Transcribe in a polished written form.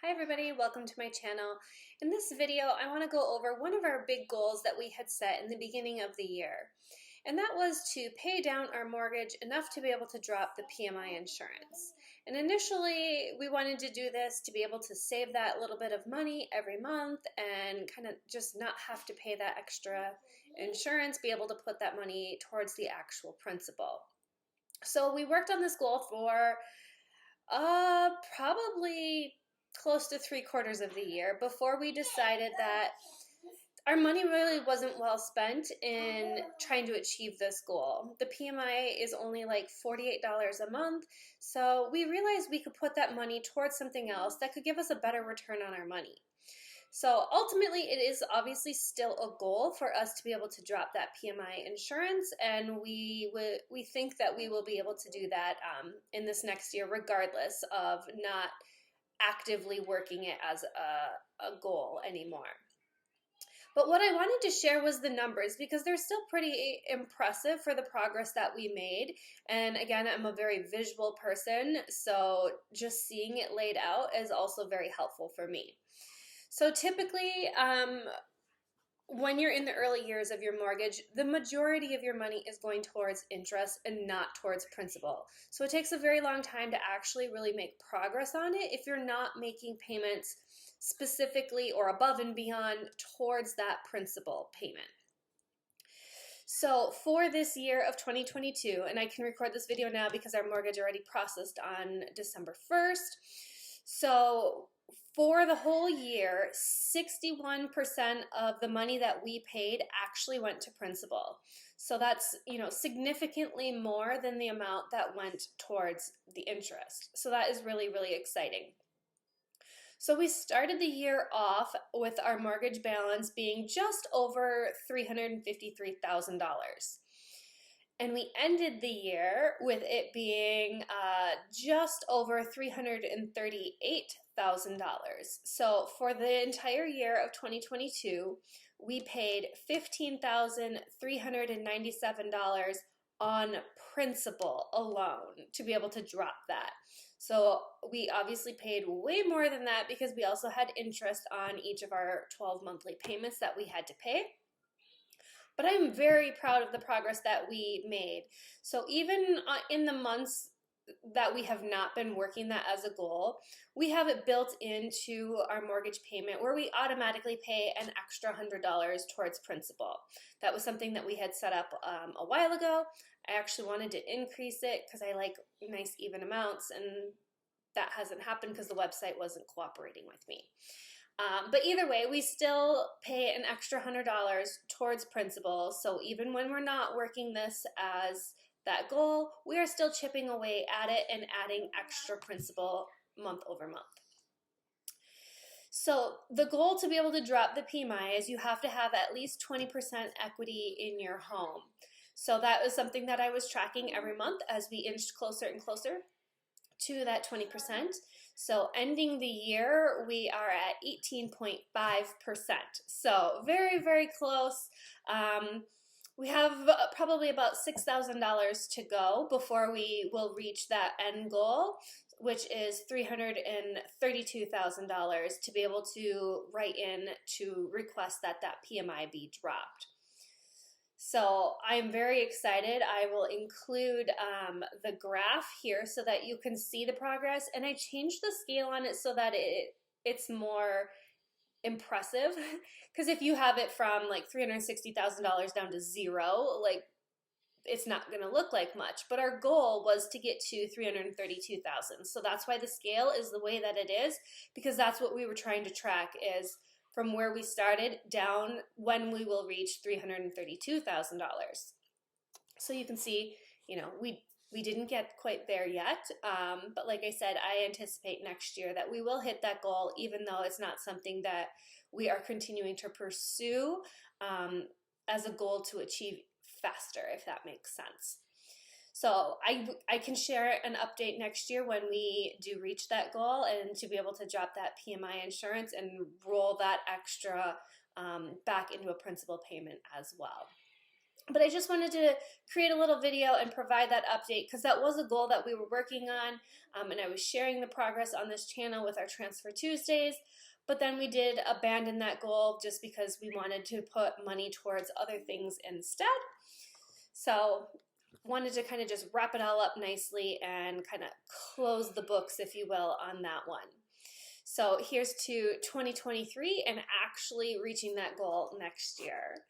Hi everybody, welcome to my channel. In this video, I want to go over one of our big goals that we had set in the beginning of the year. And that was to pay down our mortgage enough to be able to drop the PMI insurance. And initially, we wanted to do this to be able to save that little bit of money every month and kind of just not have to pay that extra insurance, be able to put that money towards the actual principal. So we worked on this goal for probably close to 3/4 of the year before we decided that our money really wasn't well spent in trying to achieve this goal. The PMI is only like $48 a month, so we realized we could put that money towards something else that could give us a better return on our money. So ultimately, it is obviously still a goal for us to be able to drop that PMI insurance, and we think that we will be able to do that in this next year, regardless of not actively working it as a goal anymore. But what I wanted to share was the numbers because they're still pretty impressive for the progress that we made. And again, I'm a very visual person, so just seeing it laid out is also very helpful for me. So typically, when you're in the early years of your mortgage, the majority of your money is going towards interest and not towards principal. So it takes a very long time to actually really make progress on it if you're not making payments specifically or above and beyond towards that principal payment. So for this year of 2022, and I can record this video now because our mortgage already processed on December 1st. So for the whole year, 61% of the money that we paid actually went to principal. So that's, significantly more than the amount that went towards the interest. So that is really, really exciting. So we started the year off with our mortgage balance being just over $353,000. And we ended the year with it being just over $338,000. So for the entire year of 2022, we paid $15,397 on principal alone to be able to drop that. So we obviously paid way more than that because we also had interest on each of our 12 monthly payments that we had to pay. But I'm very proud of the progress that we made. So even in the months that we have not been working that as a goal, we have it built into our mortgage payment where we automatically pay an extra $100 towards principal. That was something that we had set up a while ago. I actually wanted to increase it because I like nice even amounts, and that hasn't happened because the website wasn't cooperating with me. But either way, we still pay an extra $100 towards principal. So even when we're not working this as that goal, we are still chipping away at it and adding extra principal month over month. So the goal to be able to drop the PMI is you have to have at least 20% equity in your home. So that was something that I was tracking every month as we inched closer and closer to that 20%. So ending the year, we are at 18.5%. So very, very close. We have probably about $6,000 to go before we will reach that end goal, which is $332,000 to be able to write in to request that that PMI be dropped. So I'm very excited. I will include the graph here so that you can see the progress. And I changed the scale on it so that it's more impressive. Because if you have it from like $360,000 down to zero, like it's not going to look like much. But our goal was to get to $332,000. So that's why the scale is the way that it is, because that's what we were trying to track is from where we started down when we will reach $332,000. So you can see, we didn't get quite there yet, but like I said, I anticipate next year that we will hit that goal, even though it's not something that we are continuing to pursue as a goal to achieve faster, if that makes sense. So I can share an update next year when we do reach that goal and to be able to drop that PMI insurance and roll that extra back into a principal payment as well. But I just wanted to create a little video and provide that update because that was a goal that we were working on, and I was sharing the progress on this channel with our Transfer Tuesdays. But then we did abandon that goal just because we wanted to put money towards other things instead. So wanted to kind of just wrap it all up nicely and kind of close the books, if you will, on that one. So here's to 2023 and actually reaching that goal next year.